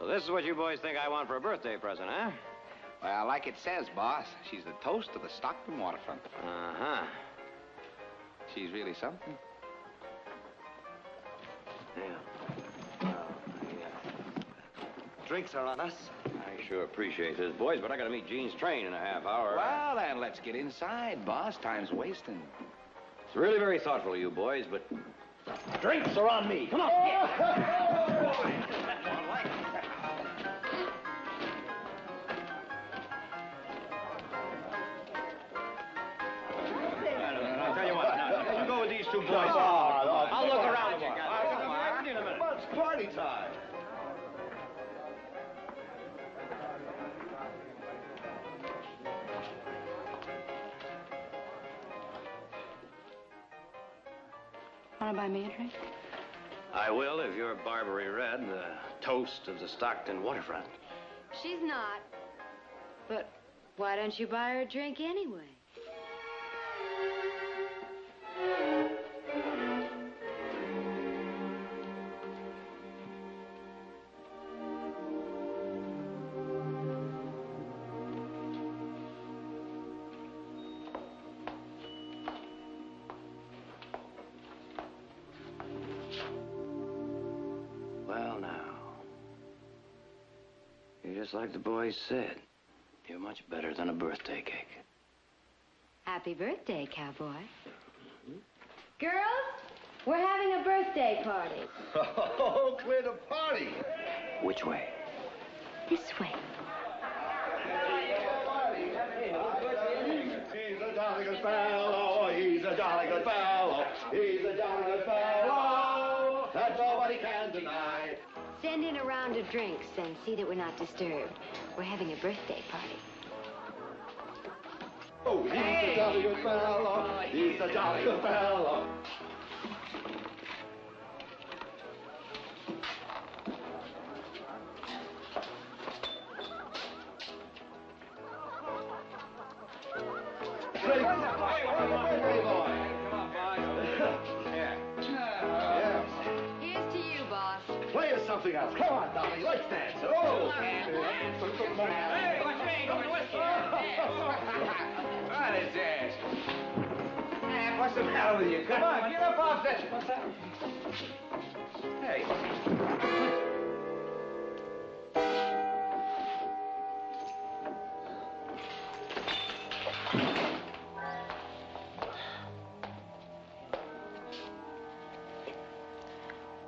So this is what you boys think I want for a birthday present, huh? Well, like it says, boss, she's the toast of the Stockton waterfront. Uh-huh. She's really something. Yeah. Drinks are on us. I sure appreciate this, boys, but I gotta meet Gene's train in a half hour. Well, then, let's get inside, boss. Time's wasting. It's really very thoughtful of you boys, but Drinks are on me. Come on. I'll tell you what, now, you go with these two boys. I'll look around you guys. I'll in a minute. It's party time. Want to buy me a drink? I will if you're Barbary Red, the toast of the Stockton waterfront. She's not. But why don't you buy her a drink anyway? Well, now, you're just like the boys said. You're much better than a birthday cake. Happy birthday, cowboy. Girls, we're having a birthday party. Oh, clear the party. Which way? This way. He's a jolly good fellow. He's a jolly good fellow. He's a jolly good fellow. That nobody can deny. Send in a round of drinks and see that we're not disturbed. We're having a birthday party. Oh, he's a jolly good fellow. He's a jolly good fellow. Here's to you, boss. Play us something else. Come on, Dolly. Let's dance. Oh, Hey, what's your name? What is this? Man, what's the matter with you? Come on, get up off that. What's that? Hey.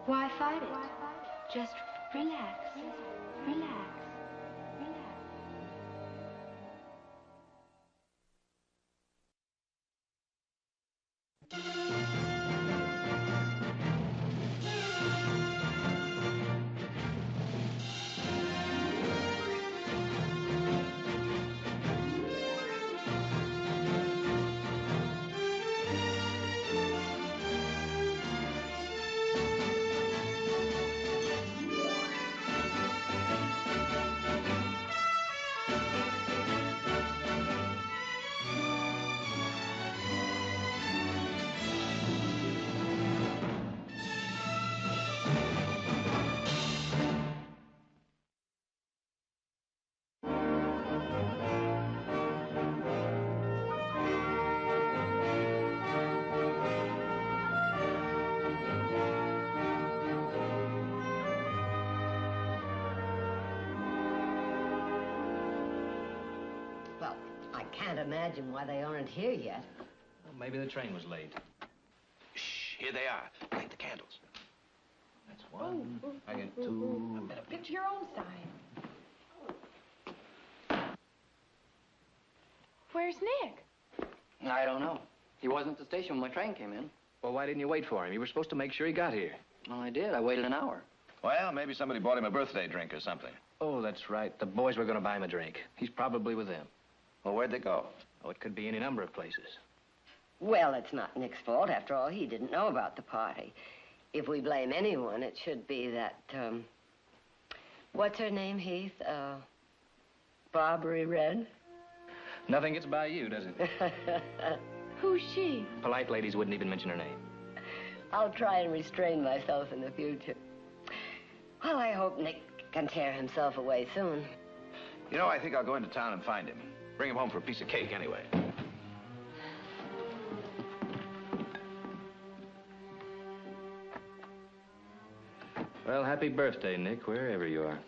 Why fight it? Just relax. Relax. Relax. Well, I can't imagine why they aren't here yet. Well, maybe the train was late. Shh, here they are. Light the candles. That's one. I got two. Get to your own side. Where's Nick? I don't know. He wasn't at the station when my train came in. Well, why didn't you wait for him? You were supposed to make sure he got here. Well, I did. I waited an hour. Well, maybe somebody bought him a birthday drink or something. Oh, that's right. The boys were going to buy him a drink. He's probably with them. Well, where'd they go? Oh, it could be any number of places. Well, it's not Nick's fault. After all, he didn't know about the party. If we blame anyone, it should be that, what's her name, Heath? Barbary Red? Nothing gets by you, does it? Who's she? Polite ladies wouldn't even mention her name. I'll try and restrain myself in the future. Well, I hope Nick can tear himself away soon. You know, I think I'll go into town and find him. Bring him home for a piece of cake, anyway. Well, happy birthday, Nick, wherever you are.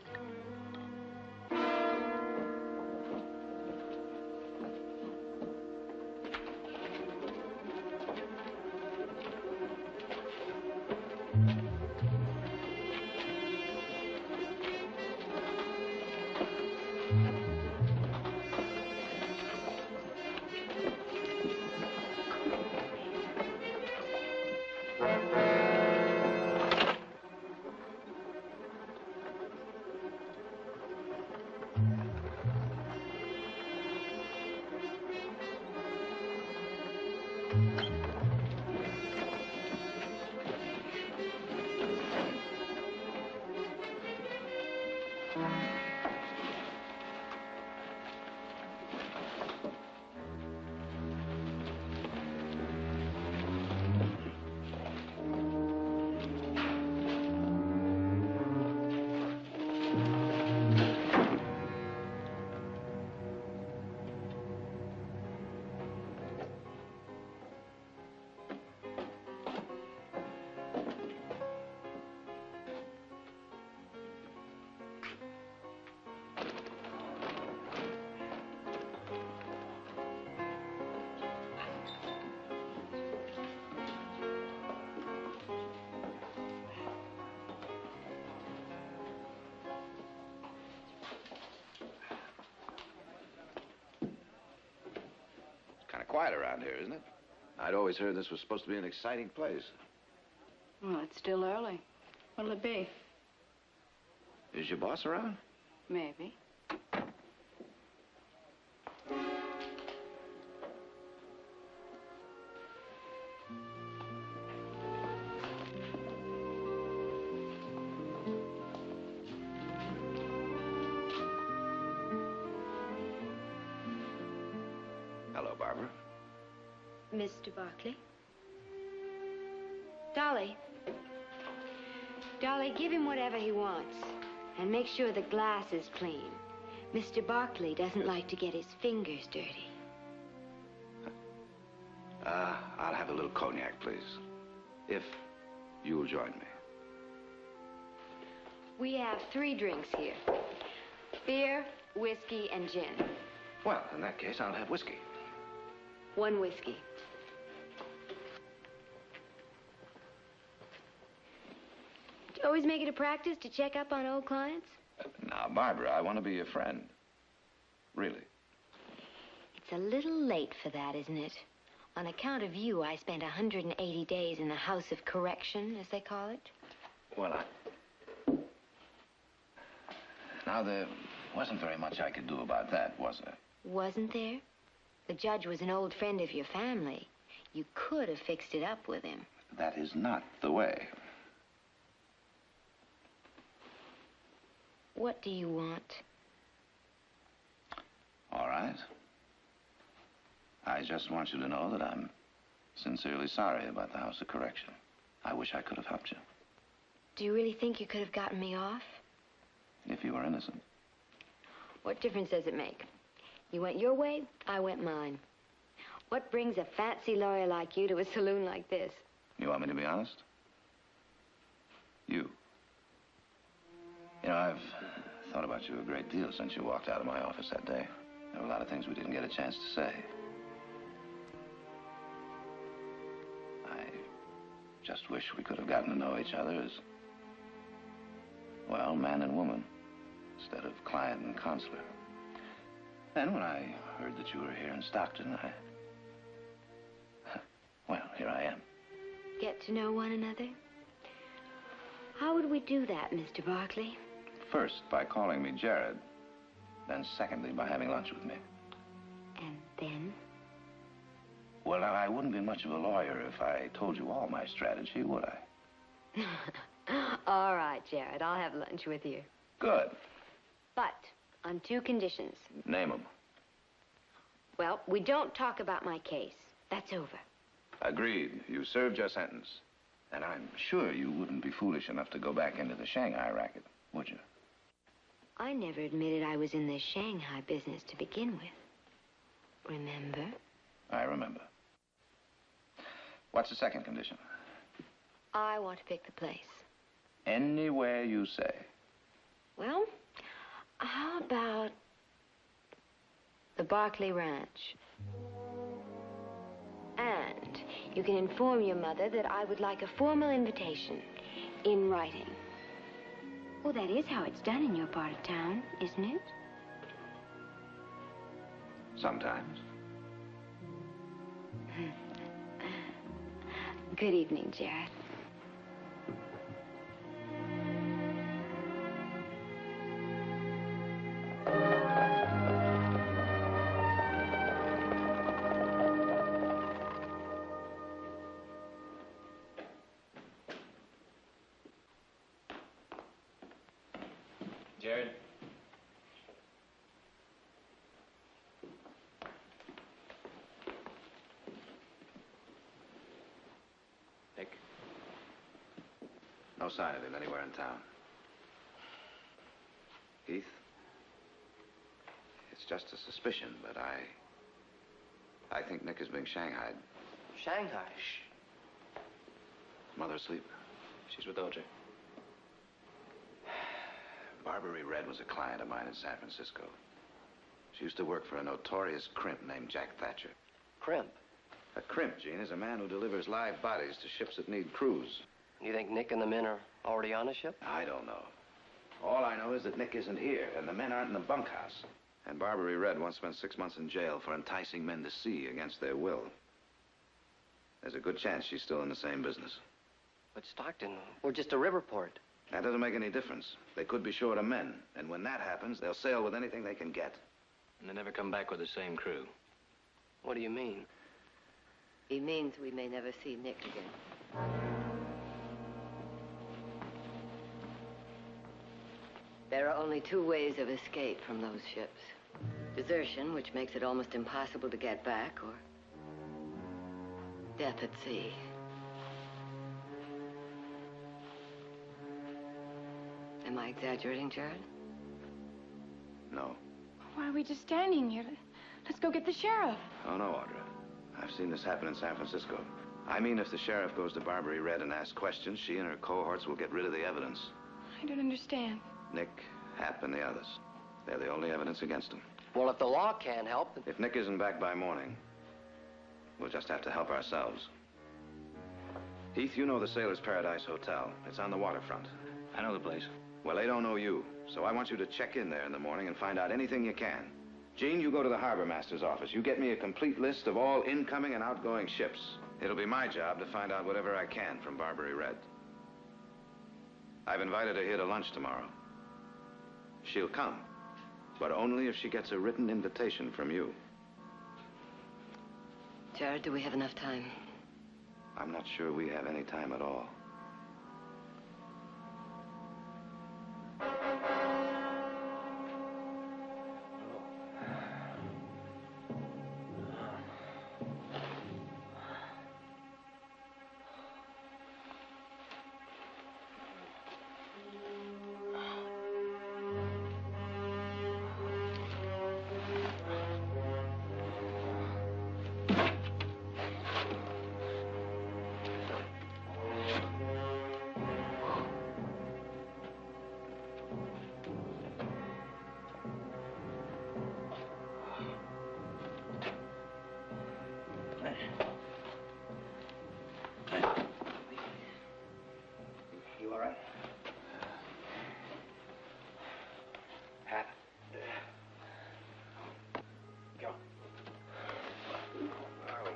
Kind of quiet around here, isn't it? I'd always heard this was supposed to be an exciting place. Well, it's still early. What'll it be? Is your boss around? Maybe. Hello, Barbara. Mr. Barkley? Dolly. Dolly, give him whatever he wants. And make sure the glass is clean. Mr. Barkley doesn't like to get his fingers dirty. I'll have a little cognac, please. If you'll join me. We have 3 drinks here. Beer, whiskey, and gin. Well, in that case, I'll have whiskey. 1 whiskey. Do you always make it a practice to check up on old clients? Now, Barbara, I want to be your friend. Really. It's a little late for that, isn't it? On account of you, I spent 180 days in the House of Correction, as they call it. Well, Now, there wasn't very much I could do about that, was there? Wasn't there? The judge was an old friend of your family. You could have fixed it up with him. That is not the way. What do you want? All right. I just want you to know that I'm sincerely sorry about the House of Correction. I wish I could have helped you. Do you really think you could have gotten me off? If you were innocent. What difference does it make? You went your way, I went mine. What brings a fancy lawyer like you to a saloon like this? You want me to be honest? You. You know, I've thought about you a great deal since you walked out of my office that day. There were a lot of things we didn't get a chance to say. I just wish we could have gotten to know each other as, well, man and woman, instead of client and counselor. Then when I heard that you were here in Stockton, well, here I am. Get to know one another? How would we do that, Mr. Barkley? First, by calling me Jared. Then secondly, by having lunch with me. And then? Well, now, I wouldn't be much of a lawyer if I told you all my strategy, would I? All right, Jared, I'll have lunch with you. Good. But on 2 conditions. Name them. Well, we don't talk about my case. That's over. Agreed. You served your sentence. And I'm sure you wouldn't be foolish enough to go back into the Shanghai racket, would you? I never admitted I was in the Shanghai business to begin with. Remember? I remember. What's the second condition? I want to pick the place. Anywhere you say. Well, how about the Barclay Ranch? And you can inform your mother that I would like a formal invitation in writing. Well, that is how it's done in your part of town, isn't it? Sometimes. Good evening, Jared. Jared? Nick? No sign of him anywhere in town. Heath? It's just a suspicion, but I think Nick is being shanghaied. Shanghai? His mother asleep. She's with OJ. Barbara Red was a client of mine in San Francisco. She used to work for a notorious crimp named Jack Thatcher. Crimp? A crimp, Gene, is a man who delivers live bodies to ships that need crews. You think Nick and the men are already on a ship? I don't know. All I know is that Nick isn't here, and the men aren't in the bunkhouse. And Barbara Red once spent 6 months in jail for enticing men to sea against their will. There's a good chance she's still in the same business. But Stockton, we're just a river port. That doesn't make any difference. They could be short of men, and when that happens, they'll sail with anything they can get. And they never come back with the same crew. What do you mean? He means we may never see Nick again. There are only 2 ways of escape from those ships. Desertion, which makes it almost impossible to get back, or death at sea. Am I exaggerating, Jared? No. Why are we just standing here? Let's go get the sheriff. Oh, no, Audra. I've seen this happen in San Francisco. I mean, if the sheriff goes to Barbary Red and asks questions, she and her cohorts will get rid of the evidence. I don't understand. Nick, Hap, and the others. They're the only evidence against them. Well, if the law can't help, then... If Nick isn't back by morning, we'll just have to help ourselves. Heath, you know the Sailor's Paradise Hotel. It's on the waterfront. I know the place. Well, they don't know you, so I want you to check in there in the morning and find out anything you can. Gene, you go to the harbor master's office. You get me a complete list of all incoming and outgoing ships. It'll be my job to find out whatever I can from Barbary Red. I've invited her here to lunch tomorrow. She'll come, but only if she gets a written invitation from you. Jared, do we have enough time? I'm not sure we have any time at all. You all right? Hap. Go. Where are we?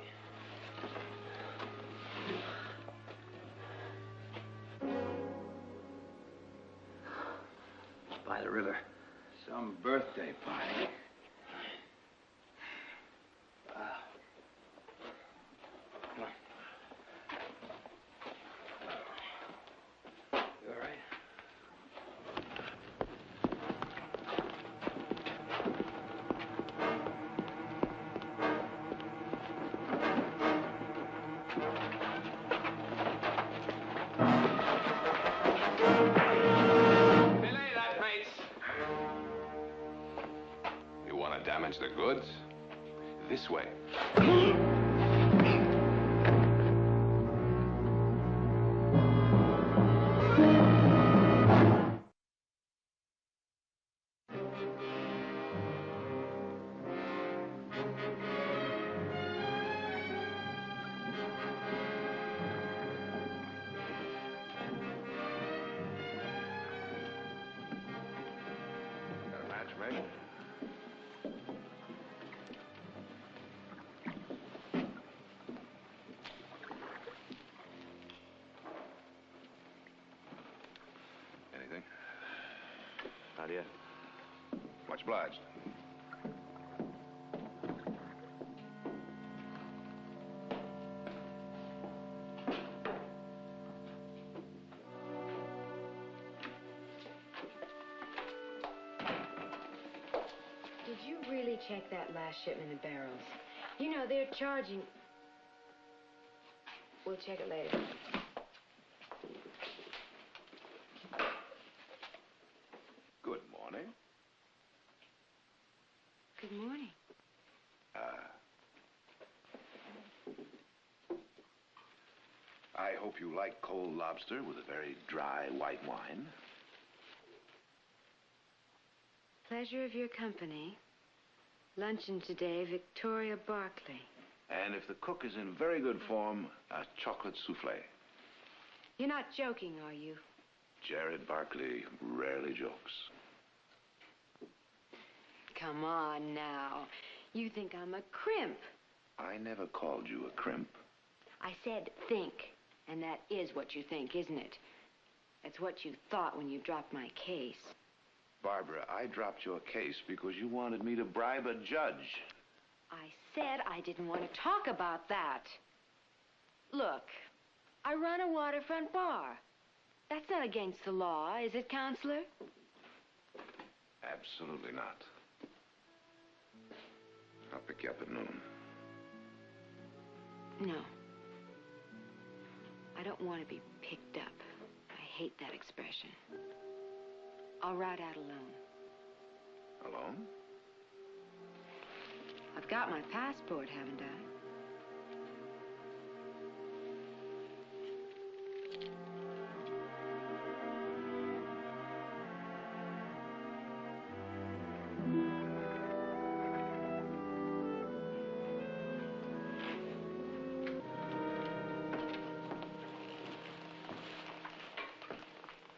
By the river. Some birthday party. Come on. You all right? Belay that, mates. wants the goods? This way. Anything? Not yet. Much obliged. Did you really check that last shipment of barrels? You know, they're charging... We'll check it later. Good morning. Good morning. I hope you like cold lobster with a very dry white wine. Pleasure of your company. Luncheon today, Victoria Barclay. And if the cook is in very good form, a chocolate souffle. You're not joking, are you? Jared Barclay rarely jokes. Come on now. You think I'm a crimp. I never called you a crimp. I said think, and that is what you think, isn't it? That's what you thought when you dropped my case. Barbara, I dropped your case because you wanted me to bribe a judge. I said I didn't want to talk about that. Look, I run a waterfront bar. That's not against the law, is it, Counselor? Absolutely not. I'll pick you up at noon. No. I don't want to be picked up. I hate that expression. I'll ride out alone. Alone? I've got my passport, haven't I?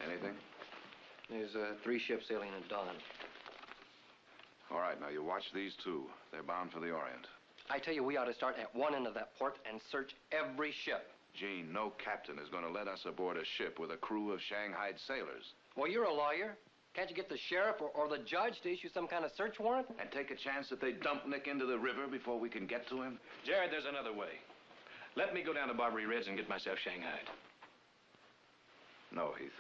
Anything? There's 3 ships sailing at dawn. All right, now you watch these two. They're bound for the Orient. I tell you, we ought to start at one end of that port and search every ship. Gene, no captain is going to let us aboard a ship with a crew of Shanghaied sailors. Well, you're a lawyer. Can't you get the sheriff or the judge to issue some kind of search warrant? And take a chance that they dump Nick into the river before we can get to him? Jared, there's another way. Let me go down to Barbary Red's and get myself shanghaied. No, Heath.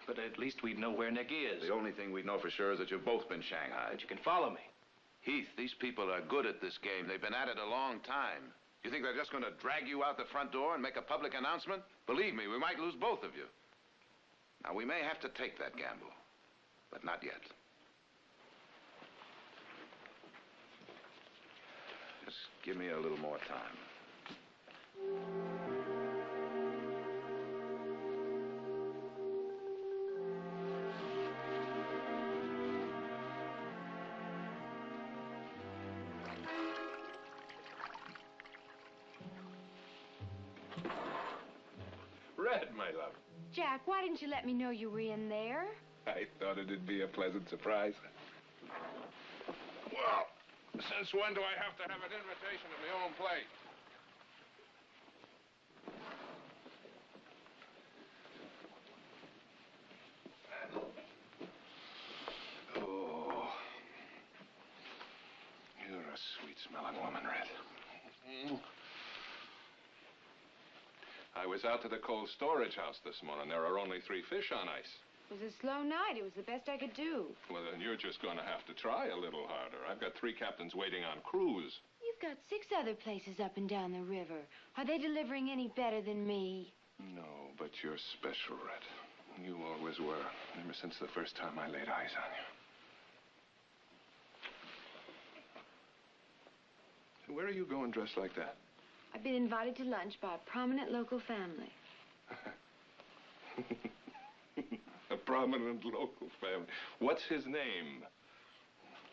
But at least we'd know where Nick is. The only thing we know for sure is that you've both been shanghaied. But you can follow me. Heath, these people are good at this game. They've been at it a long time. You think they're just going to drag you out the front door and make a public announcement? Believe me, we might lose both of you. Now, we may have to take that gamble, but not yet. Just give me a little more time. Red, my love. Jack, why didn't you let me know you were in there? I thought it'd be a pleasant surprise. Well, since when do I have to have an invitation to my own place? Oh. You're a sweet-smelling woman, Red. I was out to the cold storage house this morning. There are only 3 fish on ice. It was a slow night. It was the best I could do. Well, then you're just going to have to try a little harder. I've got 3 captains waiting on cruise. You've got 6 other places up and down the river. Are they delivering any better than me? No, but you're special, Red. You always were, ever since the first time I laid eyes on you. Where are you going dressed like that? I've been invited to lunch by a prominent local family. A prominent local family. What's his name?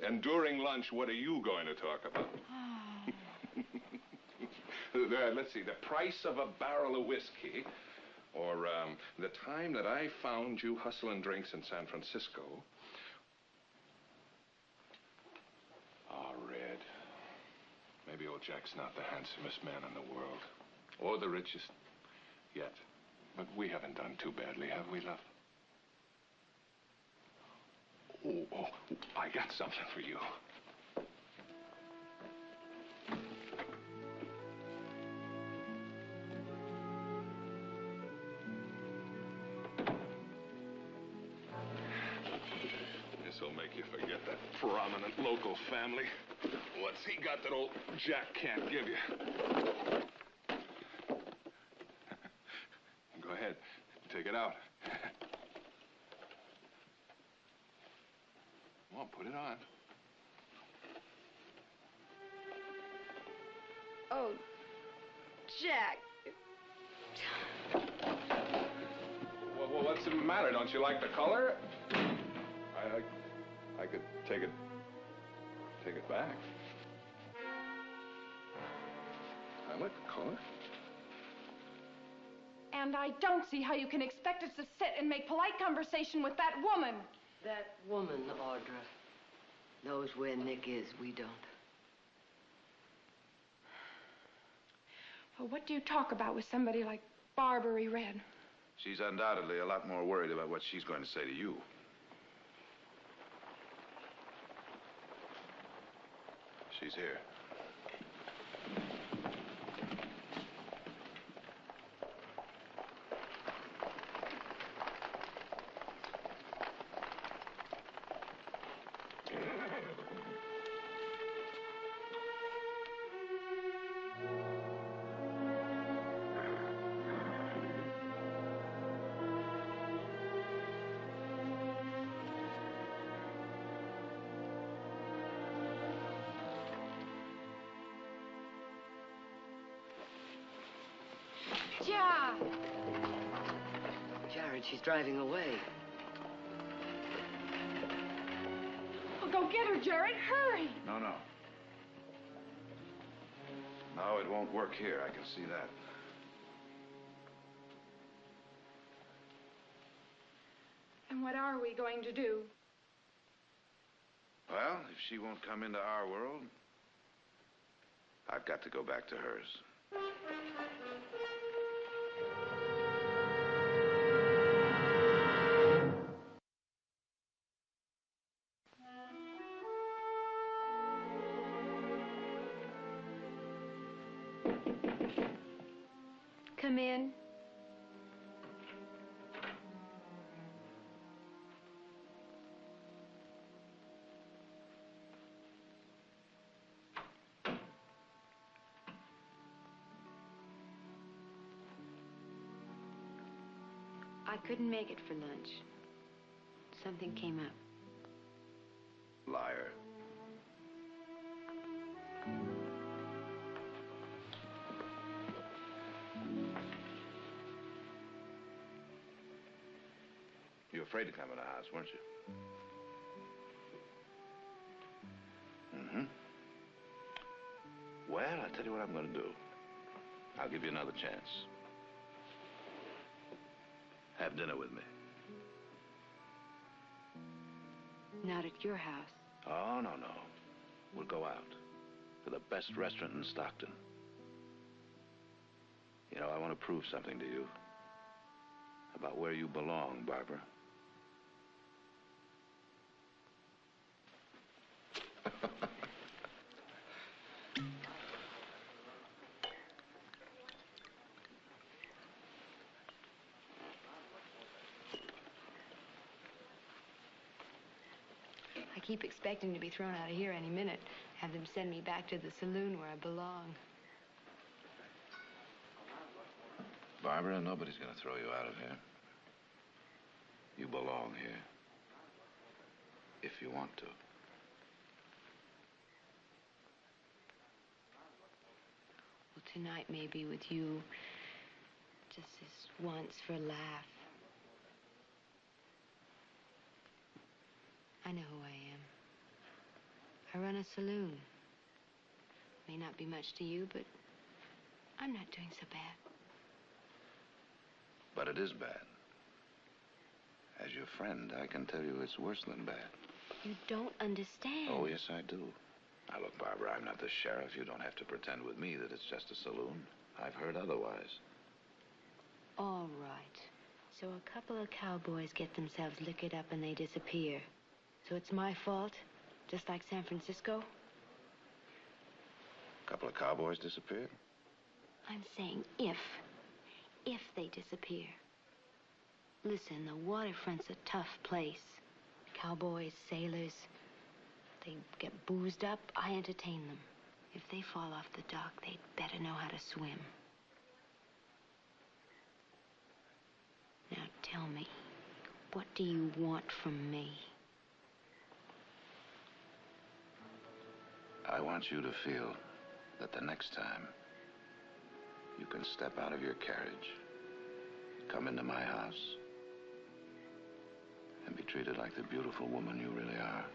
And during lunch, what are you going to talk about? Let's see, the price of a barrel of whiskey, or the time that I found you hustling drinks in San Francisco. Ah, Red. Maybe old Jack's not the handsomest man in the world, or the richest yet. But we haven't done too badly, have we, love? Oh, I got something for you. This'll make you forget that prominent local family. What's he got that old Jack can't give you? Go ahead, take it out. Come on, put it on. Oh, Jack. Well, what's the matter? Don't you like the color? I could take it back. I like the color. And I don't see how you can expect us to sit and make polite conversation with that woman. That woman, Audra, knows where Nick is. We don't. Well, what do you talk about with somebody like Barbary Red? She's undoubtedly a lot more worried about what she's going to say to you. She's here. Ja! Jared, she's driving away. Well, go get her, Jared. Hurry. No. No, it won't work here. I can see that. And what are we going to do? Well, if she won't come into our world, I've got to go back to hers. Come in. I couldn't make it for lunch. Something came up. Liar. You were afraid to come in the house, weren't you? Mm-hmm. Well, I'll tell you what I'm going to do. I'll give you another chance. Have dinner with me. Not at your house. Oh, no. We'll go out to the best restaurant in Stockton. You know, I want to prove something to you about where you belong, Barbara. I keep expecting to be thrown out of here any minute. Have them send me back to the saloon where I belong. Barbara, nobody's going to throw you out of here. You belong here. If you want to. tonight may be with you, just this once for a laugh. I know who I am. I run a saloon. May not be much to you, but I'm not doing so bad. But it is bad. As your friend, I can tell you it's worse than bad. You don't understand. Oh, yes, I do. Now, look, Barbara, I'm not the sheriff. You don't have to pretend with me that it's just a saloon. I've heard otherwise. All right. So a couple of cowboys get themselves liquored up and they disappear. So it's my fault, just like San Francisco? A couple of cowboys disappeared? I'm saying if they disappear. Listen, the waterfront's a tough place. Cowboys, sailors, they get boozed up, I entertain them. If they fall off the dock, they'd better know how to swim. Now tell me, what do you want from me? I want you to feel that the next time you can step out of your carriage, come into my house, and be treated like the beautiful woman you really are.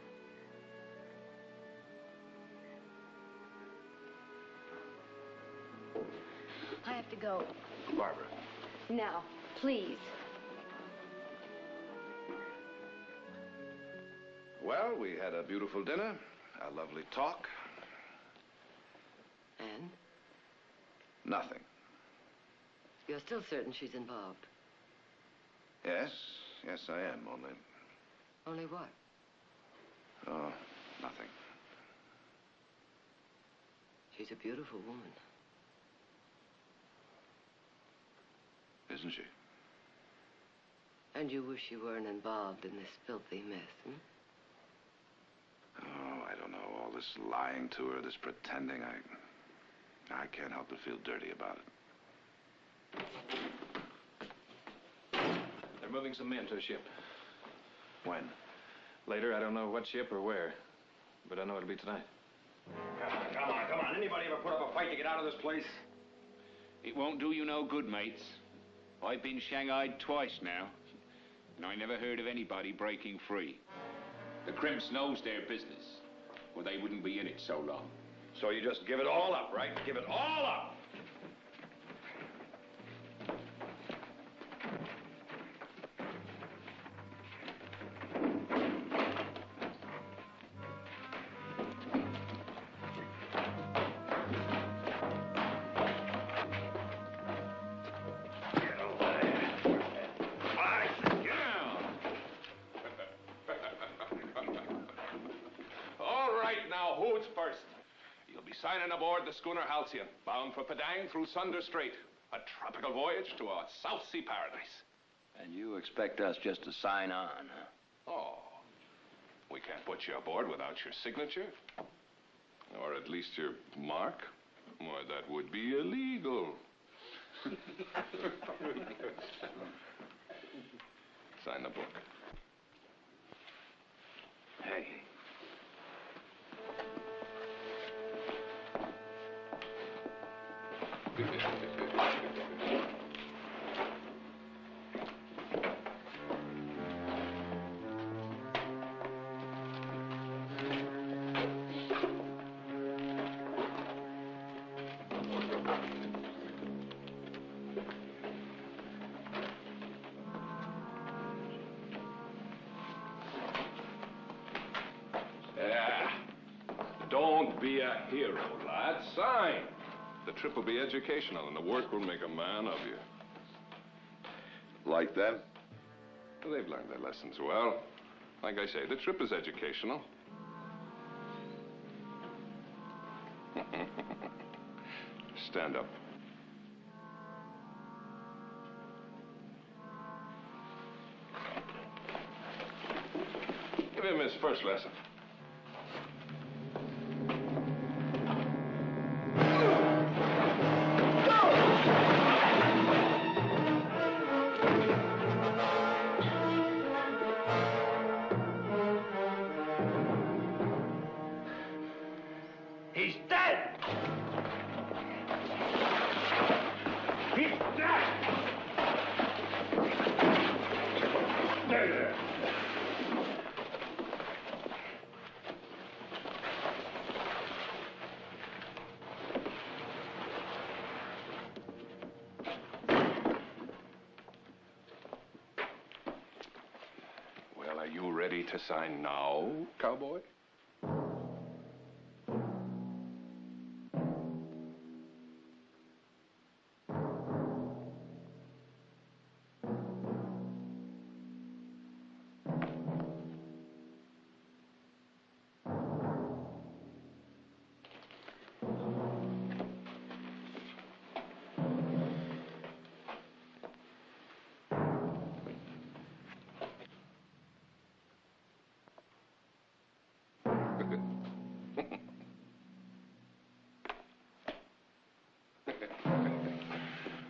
I have to go. Barbara. Now, please. Well, we had a beautiful dinner, a lovely talk. And? Nothing. You're still certain she's involved? Yes, I am, only... Only what? Oh, nothing. She's a beautiful woman. Isn't she? And you wish you weren't involved in this filthy mess, hmm? Oh, I don't know. All this lying to her, this pretending, I can't help but feel dirty about it. They're moving some men to a ship. When? Later, I don't know what ship or where, but I know it'll be tonight. Come on. Anybody ever put up a fight to get out of this place? It won't do you no good, mates. I've been shanghaied twice now, and I never heard of anybody breaking free. The crimps knows their business, or they wouldn't be in it so long. So you just give it all up, right? Give it all up! Signing aboard the schooner Halcyon, bound for Padang through Sunder Strait. A tropical voyage to a South Sea paradise. And you expect us just to sign on, huh? Oh, we can't put you aboard without your signature. Or at least your mark. Why, that would be illegal. Sign the book. Hey. Don't be a hero, lad. Sign. The trip will be educational, and the work will make a man of you. Like them? Well, they've learned their lessons well. Like I say, the trip is educational. Stand up. Give him his first lesson. He's dead! to sign now, cowboy?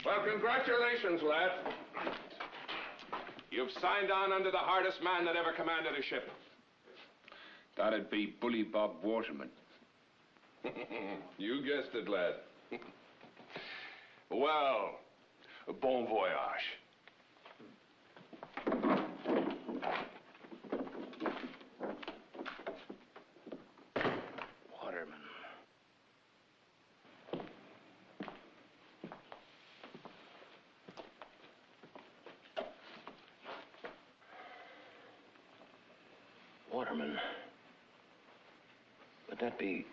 Well, congratulations, lad. You've signed on under the hardest man that ever commanded a ship. That'd be Bully Bob Waterman. You guessed it, lad. Well, bon voyage. Waterman. Waterman. Would that be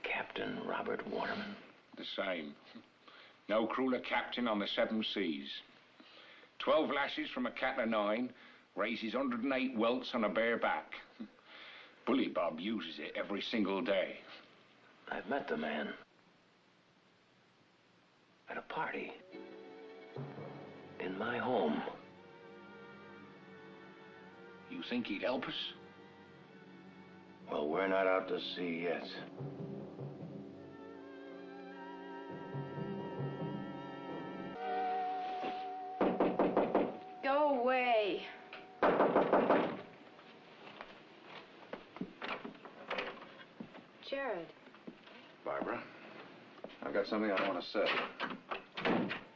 Captain Robert Waterman? The same. No crueler captain on the 7 seas. 12 lashes from a cat of 9, raises 108 welts on a bare back. Bully Bob uses it every single day. I've met the man. At a party. In my home. You think he'd help us? Well, we're not out to sea yet. Go away. Jared. Barbara, I've got something I want to say.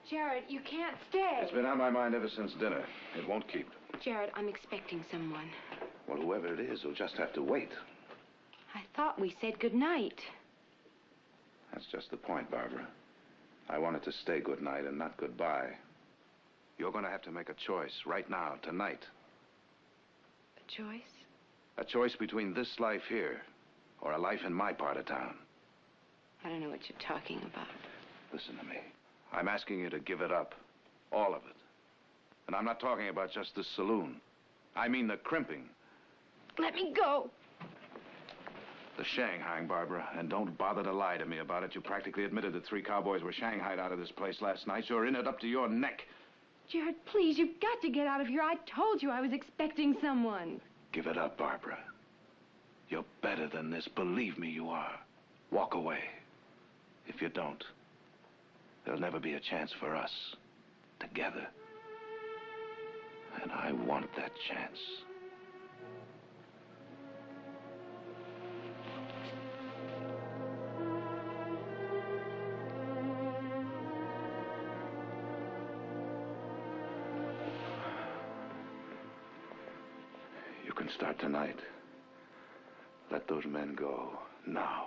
Jared, you can't stay. It's been on my mind ever since dinner. It won't keep. Jared, I'm expecting someone. Well, whoever it is will just have to wait. I thought we said goodnight. That's just the point, Barbara. I want it to stay good night and not goodbye. You're going to have to make a choice right now, tonight. A choice? A choice between this life here or a life in my part of town. I don't know what you're talking about. Listen to me. I'm asking you to give it up. All of it. And I'm not talking about just the saloon. I mean the crimping. Let me go. The Shanghaiing, Barbara. And don't bother to lie to me about it. You practically admitted that 3 cowboys were shanghaied out of this place last night. You're in it up to your neck. Jared, please, you've got to get out of here. I told you I was expecting someone. Give it up, Barbara. You're better than this. Believe me, you are. Walk away. If you don't, there'll never be a chance for us. Together. And I want that chance. You can start tonight. Let those men go now.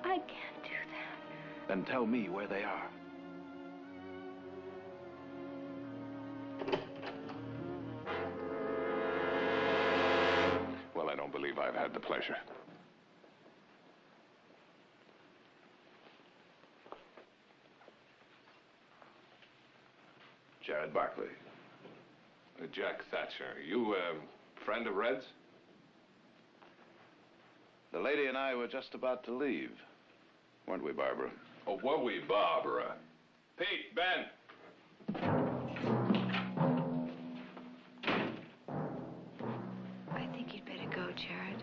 I can't do that. Then tell me where they are. Well, I don't believe I've had the pleasure. Jared Barkley. Jack Thatcher. You, friend of Red's? The lady and I were just about to leave. Weren't we, Barbara? Oh, were we, Barbara? Pete, Ben. I think you'd better go, Jared.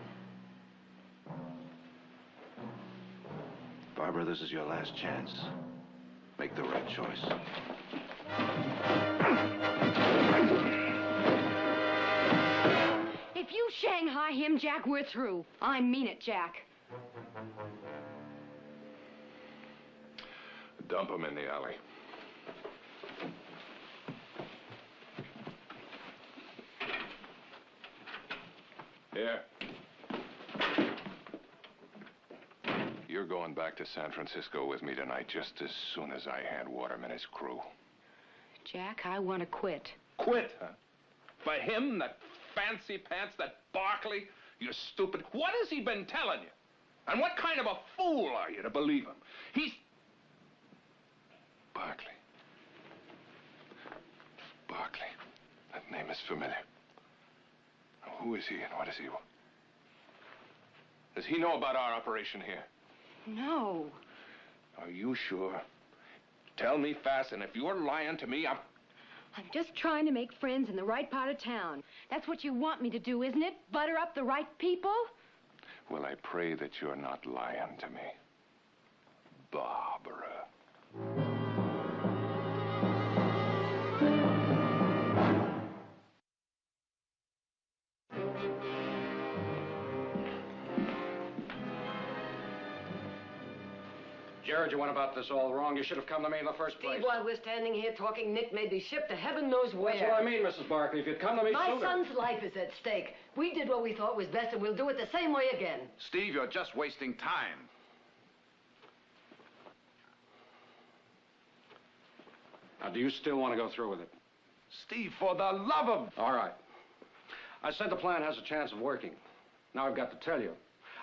Barbara, this is your last chance. Make the right choice. If you Shanghai him, Jack, we're through. I mean it, Jack. Dump him in the alley. Here. You're going back to San Francisco with me tonight just as soon as I hand Waterman his crew. Jack, I want to quit. Quit, huh? For him, that fancy pants, that Barkley? You stupid. What has he been telling you? And what kind of a fool are you to believe him? He's... Barkley. Barkley. That name is familiar. Now, who is he and what does he want? Does he know about our operation here? No. Are you sure? Tell me fast, and if you're lying to me, I'm just trying to make friends in the right part of town. That's what you want me to do, isn't it? Butter up the right people? Well, I pray that you're not lying to me. Barbara. Jared, you went about this all wrong. You should have come to me in the first place. Steve, while we're standing here talking, Nick may be shipped to heaven knows where. That's what I mean, Mrs. Barkley. If you'd come to me sooner... My son's life is at stake. We did what we thought was best, and we'll do it the same way again. Steve, you're just wasting time. Now, do you still want to go through with it? Steve, for the love of... All right. I said the plan has a chance of working. Now I've got to tell you.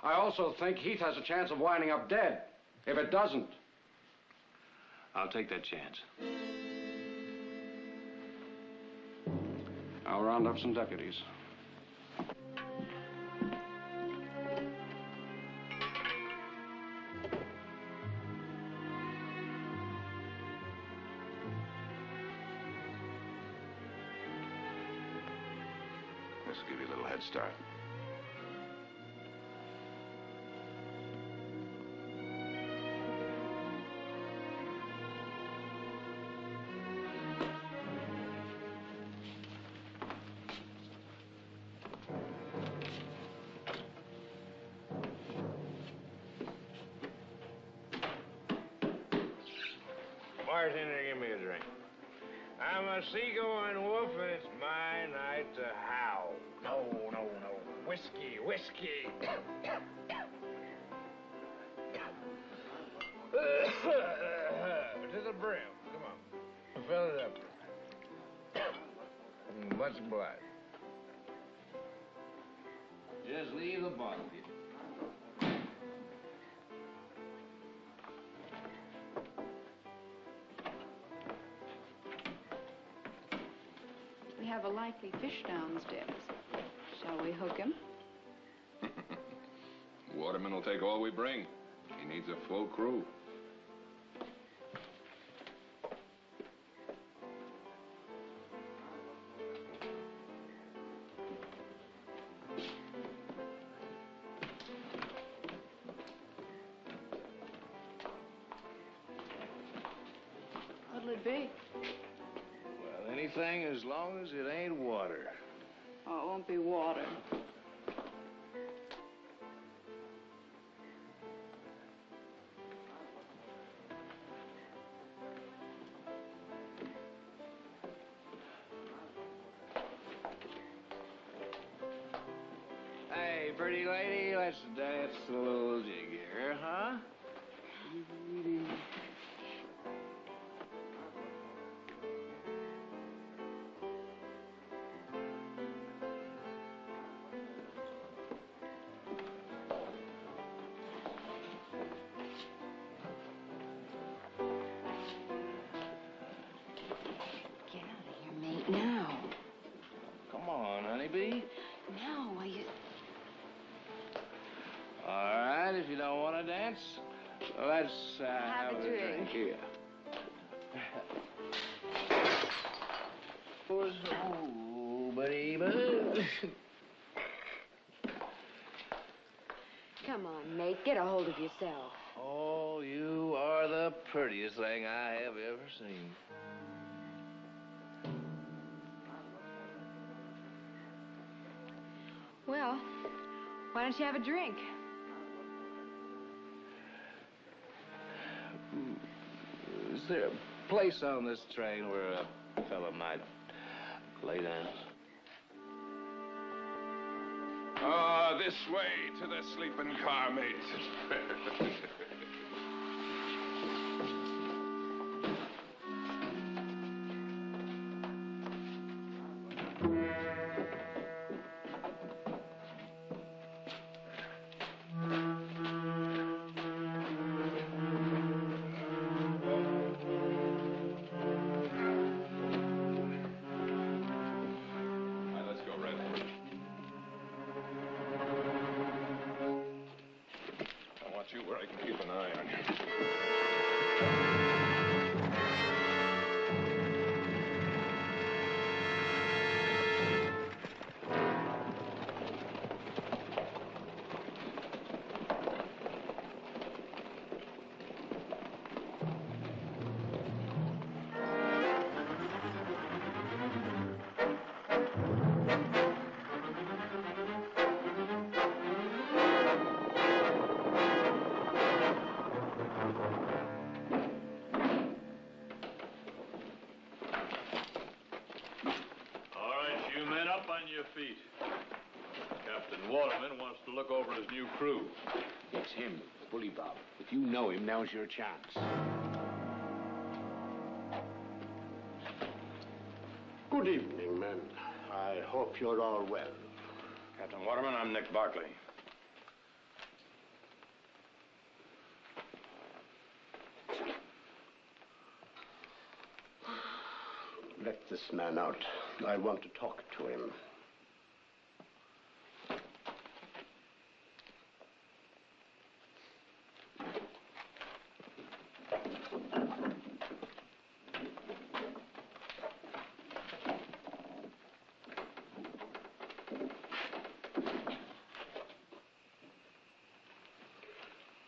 I also think Heath has a chance of winding up dead. If it doesn't... I'll take that chance. I'll round up some deputies. This will give you a little head start. Bartender, give me a drink. I'm a seagoing wolf, and it's my night to howl. No. Whiskey. To the brim. Come on. Fill it up. Much obliged. Just leave the bottle here. We have a likely fish downstairs. Shall we hook him? Waterman will take all we bring. He needs a full crew. What'll it be? Well, anything as long as it ain't water. Oh, it won't be water. Hey, pretty lady, let's dance a little jig here, huh? Get out of here, mate, now. Come on, honeybee. No, All right, if you don't want to dance, let's have a drink here. Oh, baby. Come on, mate, get a hold of yourself. Oh, you are the prettiest thing I have ever seen. Well, why don't you have a drink? Is there a place on this train where a fellow might lay down? This way to the sleeping car, mates. can keep an eye on you. Feet. Captain Waterman wants to look over his new crew. It's him, Bully Bob. If you know him, now's your chance. Good evening, men. I hope you're all well. Captain Waterman, I'm Nick Barkley. Let this man out. I want to talk to him.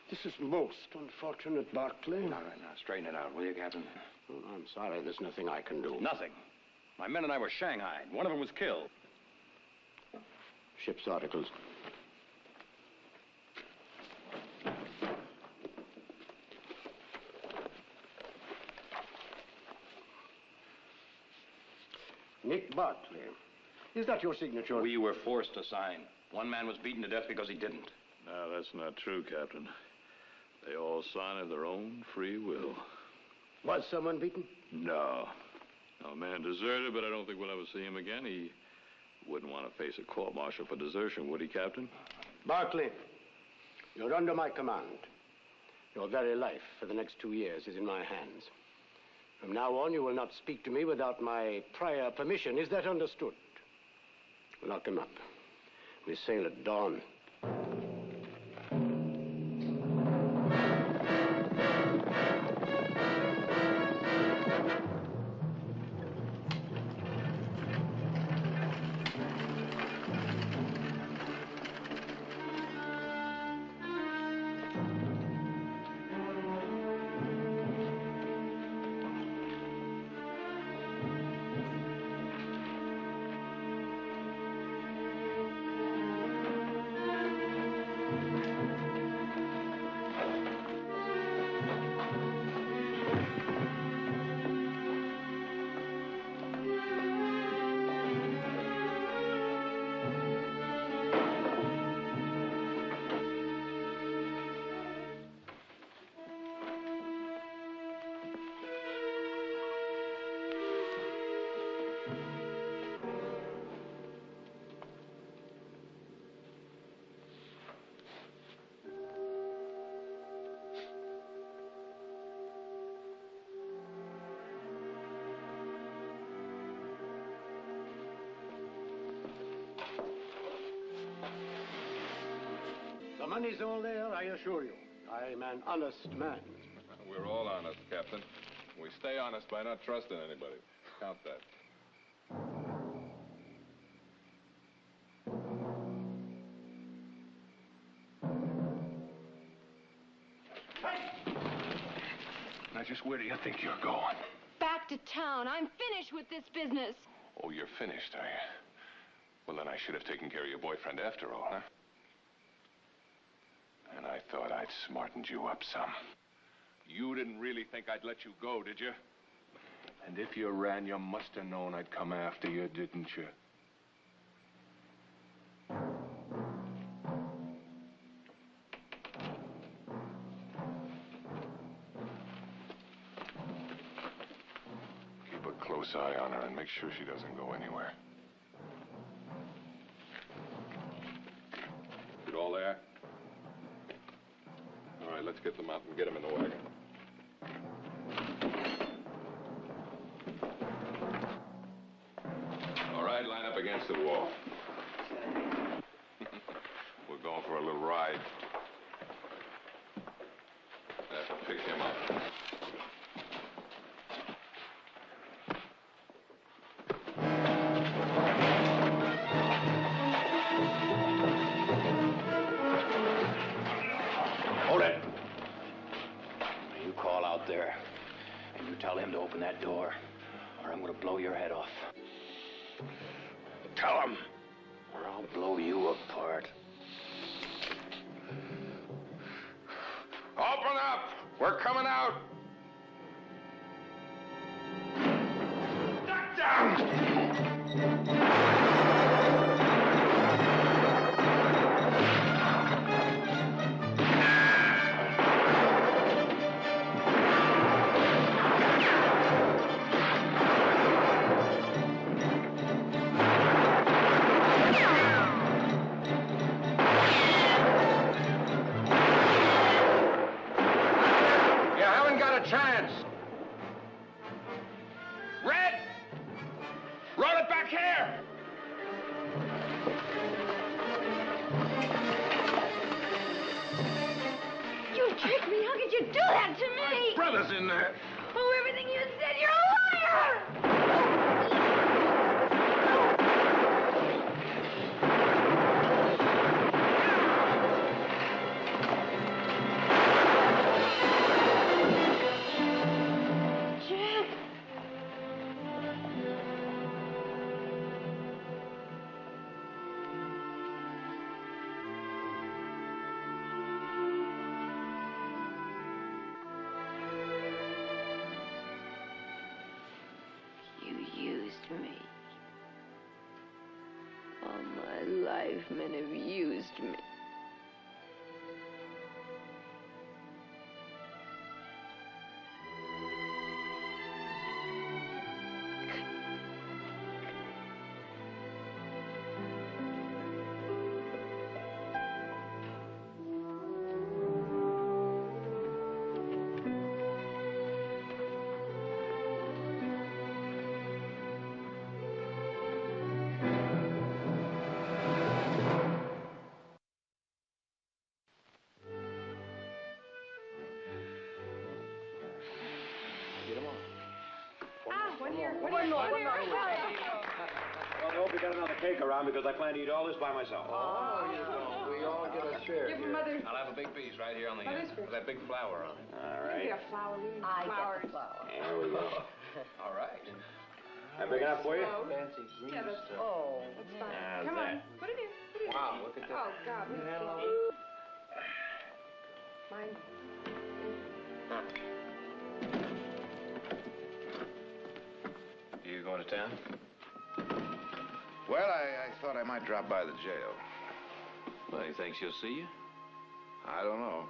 This is most unfortunate, Barkley. All right, now, straighten it out, will you, Captain? Oh, I'm sorry, there's nothing I can do. Nothing. My men and I were shanghaied. One of them was killed. Ship's articles. Nick Barkley. Is that your signature? We were forced to sign. One man was beaten to death because he didn't. No, that's not true, Captain. They all signed of their own free will. Was someone beaten? No. No, man deserted, but I don't think we'll ever see him again. He wouldn't want to face a court-martial for desertion, would he, Captain? Barkley, you're under my command. Your very life for the next 2 years is in my hands. From now on, you will not speak to me without my prior permission. Is that understood? Lock him up. We sail at dawn. The money's all there, I assure you. I'm an honest man. We're all honest, Captain. We stay honest by not trusting anybody. Count that. Now, just where do you think you're going? Back to town. I'm finished with this business. Oh, you're finished, are you? Well, then I should have taken care of your boyfriend after all, huh? And I thought I'd smartened you up some. You didn't really think I'd let you go, did you? And if you ran, you must have known I'd come after you, didn't you? Keep a close eye on her and make sure she doesn't go anywhere. It all there? All right, let's get them out and get them in the wagon. All right, line up against the wall. We're going for a little ride. door, or I'm gonna blow your head off. Tell him. Or I'll blow you apart. Open up! We're coming out! Duck down! Chance. Red! Roll it back here! You tricked me. How could you do that to me? My brother's in there. Oh, everything you said, you're a liar! Me. All my life, men have used me. Well, I hope you got another cake around because I plan to eat all this by myself. Oh, you don't. We all get a share. Give Mother. I'll have a big piece right here on the end with that big flower on it. All Give right. me a flower. We need flowers. There we go. All right. That big enough for you? Fancy green Yeah, that's, stuff. oh, that's fine. How's Come on. that? Put it in. Put it in. Wow, look at that. Oh, God. Look at that. Mine. You going to town? Well, I thought I might drop by the jail. Well, you think she'll see you? I don't know.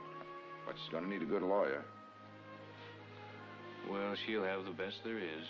But she's going to need a good lawyer. Well, she'll have the best there is.